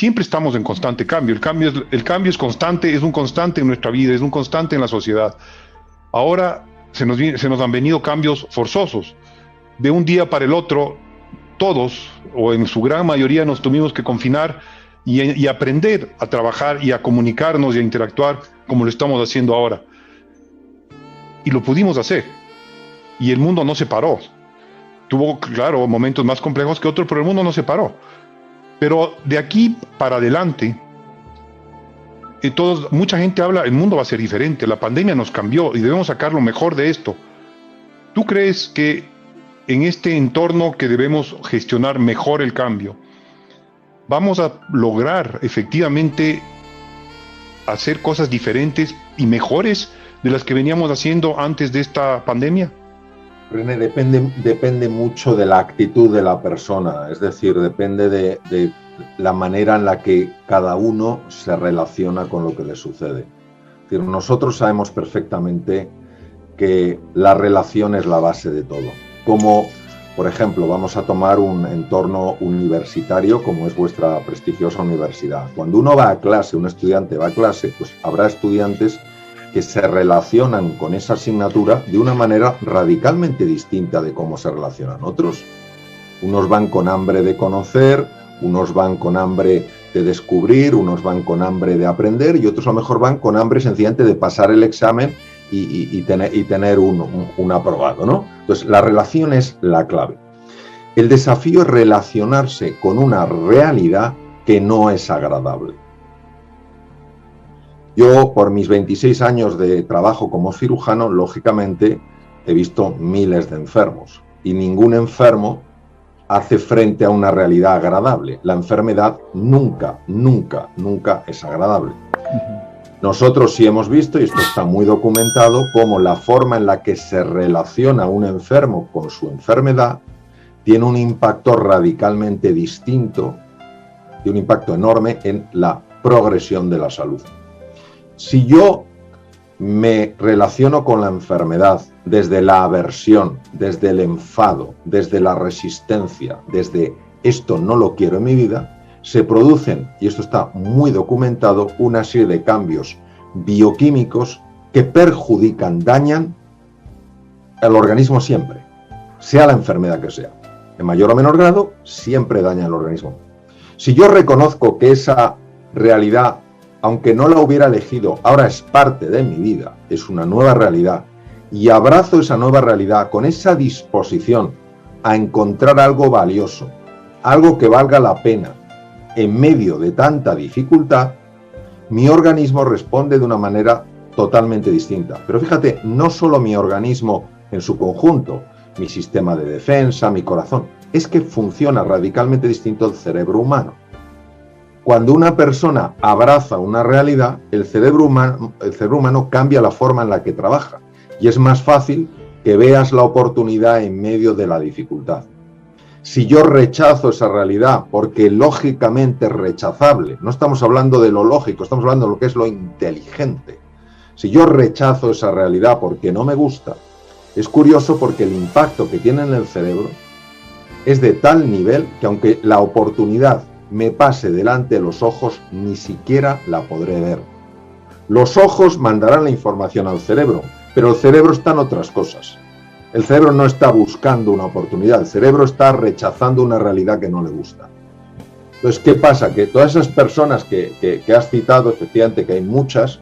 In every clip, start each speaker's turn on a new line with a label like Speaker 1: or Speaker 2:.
Speaker 1: siempre estamos en constante cambio. El cambio es constante, es un constante en nuestra vida, es un constante en la sociedad. Ahora se nos han venido cambios forzosos. De un día para el otro, todos, o en su gran mayoría, nos tuvimos que confinar y aprender a trabajar y a comunicarnos y a interactuar como lo estamos haciendo ahora. Y lo pudimos hacer. Y el mundo no se paró. Tuvo, claro, momentos más complejos que otros, pero el mundo no se paró. Pero de aquí para adelante, mucha gente habla, el mundo va a ser diferente, la pandemia nos cambió y debemos sacar lo mejor de esto. ¿Tú crees que en este entorno que debemos gestionar mejor el cambio, vamos a lograr efectivamente hacer cosas diferentes y mejores de las que veníamos haciendo antes de esta pandemia?
Speaker 2: René, depende mucho de la actitud de la persona, es decir, depende de la manera en la que cada uno se relaciona con lo que le sucede. Es decir, nosotros sabemos perfectamente que la relación es la base de todo. Como, por ejemplo, vamos a tomar un entorno universitario como es vuestra prestigiosa universidad. Cuando uno va a clase, un estudiante va a clase, pues habrá estudiantes que se relacionan con esa asignatura de una manera radicalmente distinta de cómo se relacionan otros. Unos van con hambre de conocer, unos van con hambre de descubrir, unos van con hambre de aprender y otros a lo mejor van con hambre sencillamente de pasar el examen y tener un aprobado, ¿no? Entonces, la relación es la clave. El desafío es relacionarse con una realidad que no es agradable. Yo, por mis 26 años de trabajo como cirujano, lógicamente he visto miles de enfermos y ningún enfermo hace frente a una realidad agradable. La enfermedad nunca es agradable. Nosotros sí hemos visto, y esto está muy documentado, cómo la forma en la que se relaciona un enfermo con su enfermedad tiene un impacto radicalmente distinto y un impacto enorme en la progresión de la salud. Si yo me relaciono con la enfermedad desde la aversión, desde el enfado, desde la resistencia, desde esto no lo quiero en mi vida, se producen, y esto está muy documentado, una serie de cambios bioquímicos que perjudican, dañan al organismo siempre, sea la enfermedad que sea. En mayor o menor grado, siempre daña al organismo. Si yo reconozco que esa realidad, aunque no la hubiera elegido, ahora es parte de mi vida, es una nueva realidad, y abrazo esa nueva realidad con esa disposición a encontrar algo valioso, algo que valga la pena, en medio de tanta dificultad, mi organismo responde de una manera totalmente distinta. Pero fíjate, no solo mi organismo en su conjunto, mi sistema de defensa, mi corazón, es que funciona radicalmente distinto el cerebro humano. Cuando una persona abraza una realidad, el cerebro humano cambia la forma en la que trabaja y es más fácil que veas la oportunidad en medio de la dificultad. Si yo rechazo esa realidad porque lógicamente es rechazable, no estamos hablando de lo lógico, estamos hablando de lo que es lo inteligente. Si yo rechazo esa realidad porque no me gusta, es curioso porque el impacto que tiene en el cerebro es de tal nivel que aunque la oportunidad me pase delante de los ojos, ni siquiera la podré ver. Los ojos mandarán la información al cerebro, pero el cerebro está en otras cosas. El cerebro no está buscando una oportunidad, el cerebro está rechazando una realidad que no le gusta. Entonces, ¿qué pasa? Que todas esas personas que has citado, efectivamente que hay muchas,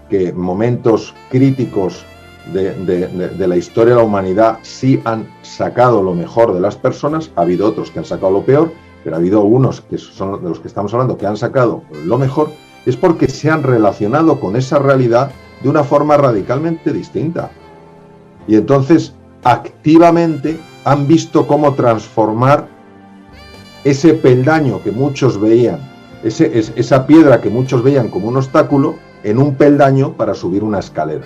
Speaker 2: que momentos críticos de la historia de la humanidad sí han sacado lo mejor de las personas, ha habido otros que han sacado lo peor, pero ha habido unos que son de los que estamos hablando que han sacado lo mejor, es porque se han relacionado con esa realidad de una forma radicalmente distinta. Y entonces activamente han visto cómo transformar ese peldaño que muchos veían, esa piedra que muchos veían como un obstáculo, en un peldaño para subir una escalera.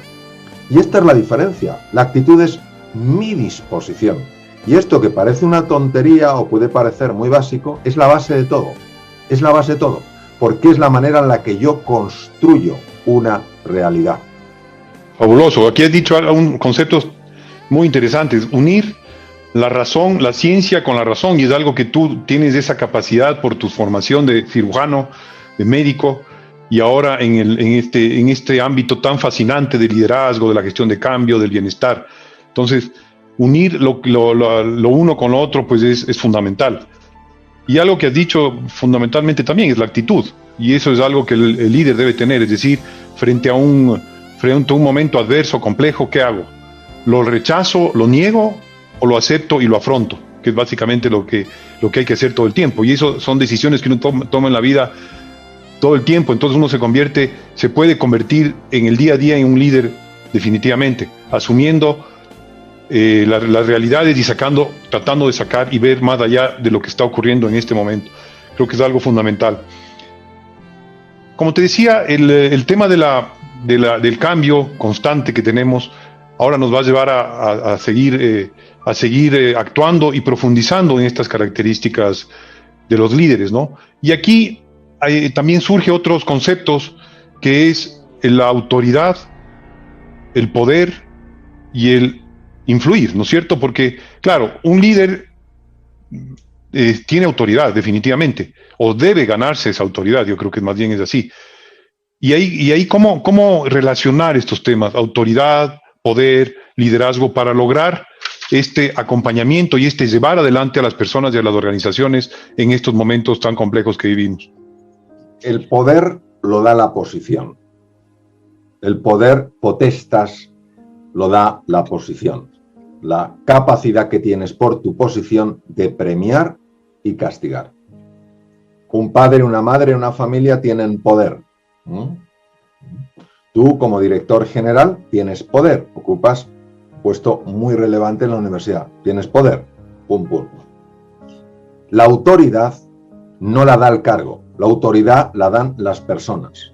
Speaker 2: Y esta es la diferencia. La actitud es mi disposición. Y esto que parece una tontería o puede parecer muy básico, es la base de todo. Es la base de todo. Porque es la manera en la que yo construyo una realidad.
Speaker 1: Fabuloso. Aquí has dicho conceptos muy interesantes. Unir la razón, la ciencia con la razón, y es algo que tú tienes esa capacidad por tu formación de cirujano, de médico, y ahora en este ámbito tan fascinante del liderazgo, de la gestión de cambio, del bienestar. Entonces, unir lo uno con lo otro pues es fundamental. Y algo que has dicho fundamentalmente también es la actitud, y eso es algo que el líder debe tener, es decir, frente a un momento adverso, complejo, ¿qué hago? ¿Lo rechazo, lo niego o lo acepto y lo afronto? Que es básicamente lo que hay que hacer todo el tiempo, y eso son decisiones que uno toma en la vida todo el tiempo. Entonces uno se puede convertir en el día a día en un líder definitivamente, asumiendo las realidades y tratando de sacar y ver más allá de lo que está ocurriendo en este momento. Creo que es algo fundamental. Como te decía, el tema del cambio constante que tenemos ahora nos va a llevar a seguir actuando y profundizando en estas características de los líderes, ¿no? Y aquí también surgen otros conceptos, que es la autoridad, el poder y el influir, ¿no es cierto? Porque, claro, un líder tiene autoridad, definitivamente, o debe ganarse esa autoridad, yo creo que más bien es así. Y ahí ¿cómo relacionar estos temas, autoridad, poder, liderazgo, para lograr este acompañamiento y llevar adelante a las personas y a las organizaciones en estos momentos tan complejos que vivimos?
Speaker 2: El poder lo da la posición. El poder potestas lo da la posición. La capacidad que tienes por tu posición de premiar y castigar. Un padre, una madre, una familia tienen poder. Tú, como director general, tienes poder. Ocupas un puesto muy relevante en la universidad. Tienes poder. Pum, pum. La autoridad no la da el cargo. La autoridad la dan las personas.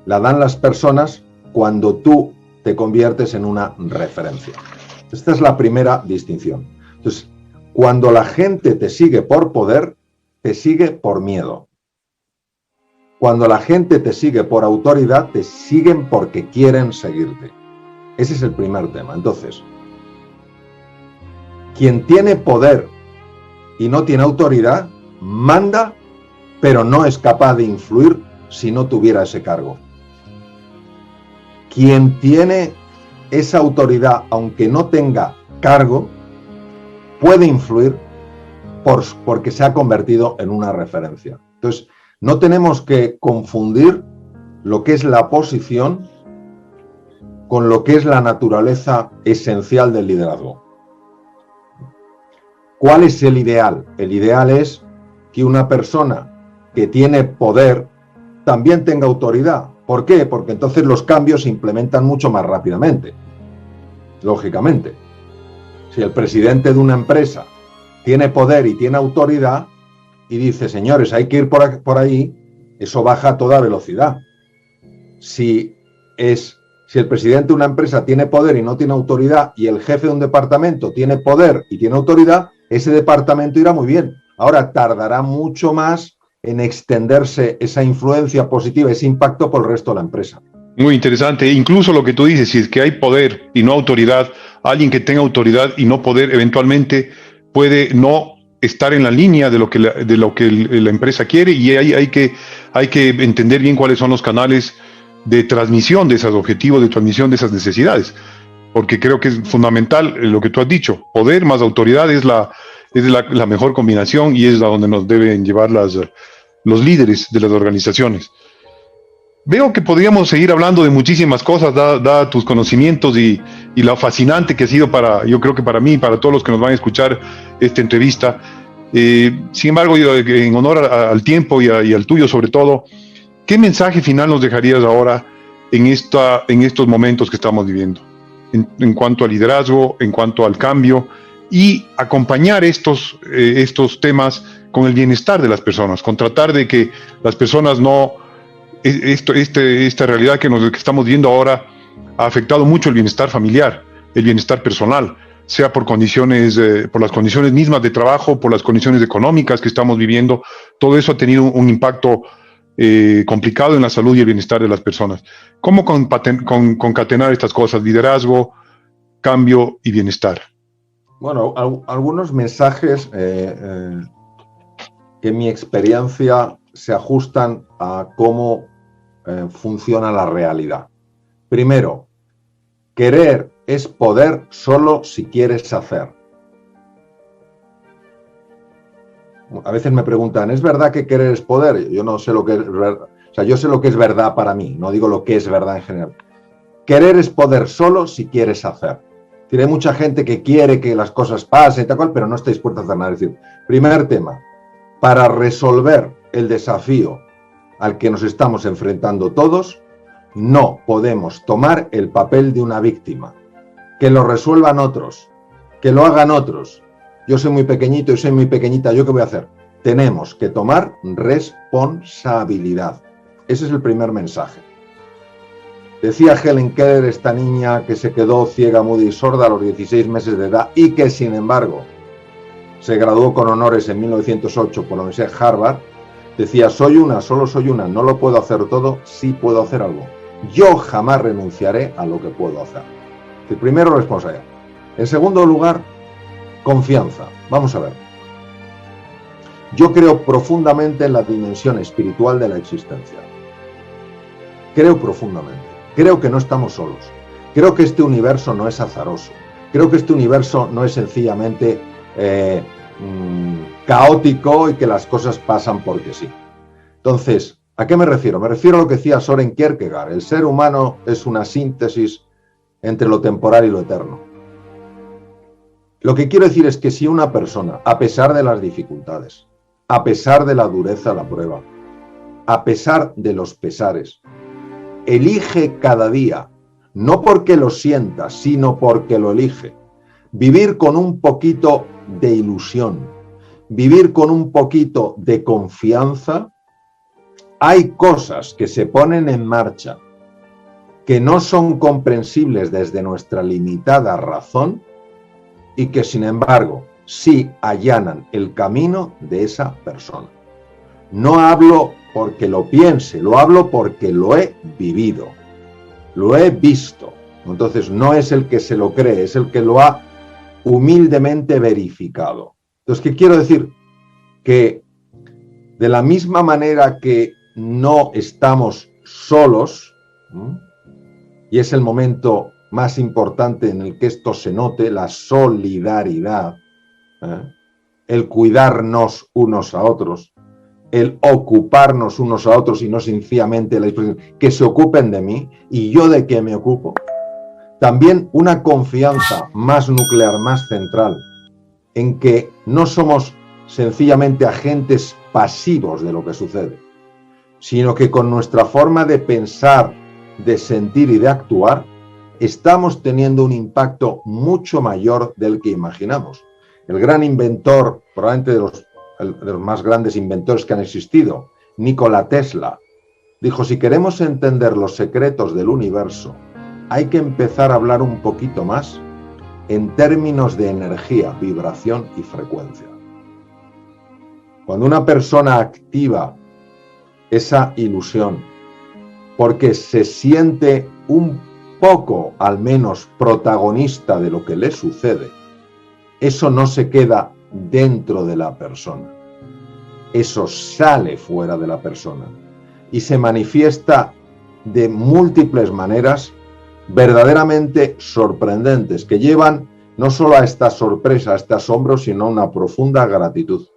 Speaker 2: La dan las personas cuando tú te conviertes en una referencia. Esta es la primera distinción. Entonces, cuando la gente te sigue por poder, te sigue por miedo. Cuando la gente te sigue por autoridad, te siguen porque quieren seguirte. Ese es el primer tema. Entonces, quien tiene poder y no tiene autoridad, manda, pero no es capaz de influir si no tuviera ese cargo. Quien tiene esa autoridad, aunque no tenga cargo, puede influir porque se ha convertido en una referencia. Entonces, no tenemos que confundir lo que es la posición con lo que es la naturaleza esencial del liderazgo. ¿Cuál es el ideal? El ideal es que una persona que tiene poder también tenga autoridad. ¿Por qué? Porque entonces los cambios se implementan mucho más rápidamente. Lógicamente. Si el presidente de una empresa tiene poder y tiene autoridad y dice, señores, hay que ir por ahí, eso baja a toda velocidad. Si el presidente de una empresa tiene poder y no tiene autoridad, y el jefe de un departamento tiene poder y tiene autoridad, ese departamento irá muy bien. Ahora tardará mucho más en extenderse esa influencia positiva, ese impacto por el resto de la empresa.
Speaker 1: Muy interesante. Incluso lo que tú dices, si es que hay poder y no autoridad, alguien que tenga autoridad y no poder eventualmente puede no estar en la línea de lo que la empresa quiere, y hay que entender bien cuáles son los canales de transmisión de esos objetivos, de transmisión de esas necesidades, porque creo que es fundamental lo que tú has dicho. Poder más autoridad es la mejor combinación, y es a donde nos deben llevar los líderes de las organizaciones. Veo que podríamos seguir hablando de muchísimas cosas, dada tus conocimientos y lo fascinante que ha sido yo creo que para mí y para todos los que nos van a escuchar esta entrevista. Sin embargo, yo, en honor al tiempo y al tuyo sobre todo, ¿qué mensaje final nos dejarías ahora en estos momentos que estamos viviendo? En cuanto al liderazgo, en cuanto al cambio, y acompañar estos temas con el bienestar de las personas, con tratar de que las personas esta realidad que estamos viendo ahora ha afectado mucho el bienestar familiar, el bienestar personal, sea por las condiciones mismas de trabajo, por las condiciones económicas que estamos viviendo. Todo eso ha tenido un impacto complicado en la salud y el bienestar de las personas. ¿Cómo concatenar estas cosas? Liderazgo, cambio y bienestar.
Speaker 2: Bueno, algunos mensajes que en mi experiencia se ajustan a cómo funciona la realidad. Primero, querer es poder solo si quieres hacer. A veces me preguntan, ¿es verdad que querer es poder? Yo no sé lo que es verdad. O sea, yo sé lo que es verdad para mí, no digo lo que es verdad en general. Querer es poder solo si quieres hacer. Es decir, hay mucha gente que quiere que las cosas pasen y tal cual, pero no está dispuesta a hacer nada. Es decir, primer tema, para resolver el desafío al que nos estamos enfrentando todos, no podemos tomar el papel de una víctima. Que lo resuelvan otros, que lo hagan otros. Yo soy muy pequeñito y soy muy pequeñita, ¿yo qué voy a hacer? Tenemos que tomar responsabilidad. Ese es el primer mensaje. Decía Helen Keller, esta niña que se quedó ciega, muda y sorda a los 16 meses de edad y que, sin embargo, se graduó con honores en 1908 por la Universidad de Harvard, decía, solo soy una, no lo puedo hacer todo, sí puedo hacer algo. Yo jamás renunciaré a lo que puedo hacer. El primero, responsabilidad. En segundo lugar, confianza. Vamos a ver. Yo creo profundamente en la dimensión espiritual de la existencia. Creo profundamente. Creo que no estamos solos. Creo que este universo no es azaroso. Creo que este universo no es sencillamente caótico y que las cosas pasan porque sí. Entonces, ¿a qué me refiero? Me refiero a lo que decía Søren Kierkegaard. El ser humano es una síntesis entre lo temporal y lo eterno. Lo que quiero decir es que si una persona, a pesar de las dificultades, a pesar de la dureza de la prueba, a pesar de los pesares, elige cada día, no porque lo sienta, sino porque lo elige, vivir con un poquito de ilusión, vivir con un poquito de confianza, hay cosas que se ponen en marcha que no son comprensibles desde nuestra limitada razón y que, sin embargo, sí allanan el camino de esa persona. No hablo porque lo piense, lo hablo porque lo he vivido, lo he visto. Entonces, no es el que se lo cree, es el que lo ha humildemente verificado. Entonces, ¿qué quiero decir? Que de la misma manera que no estamos solos, y es el momento más importante en el que esto se note, la solidaridad, el cuidarnos unos a otros, el ocuparnos unos a otros y no sencillamente la expresión que se ocupen de mí y yo de qué me ocupo. También una confianza más nuclear, más central, en que no somos sencillamente agentes pasivos de lo que sucede, sino que con nuestra forma de pensar, de sentir y de actuar, estamos teniendo un impacto mucho mayor del que imaginamos. El gran inventor, probablemente de los más grandes inventores que han existido, Nikola Tesla, dijo, si queremos entender los secretos del universo, hay que empezar a hablar un poquito más en términos de energía, vibración y frecuencia. Cuando una persona activa esa ilusión, porque se siente un poco, al menos, protagonista de lo que le sucede, eso no se queda dentro de la persona. Eso sale fuera de la persona y se manifiesta de múltiples maneras verdaderamente sorprendentes, que llevan no solo a esta sorpresa, a este asombro, sino a una profunda gratitud.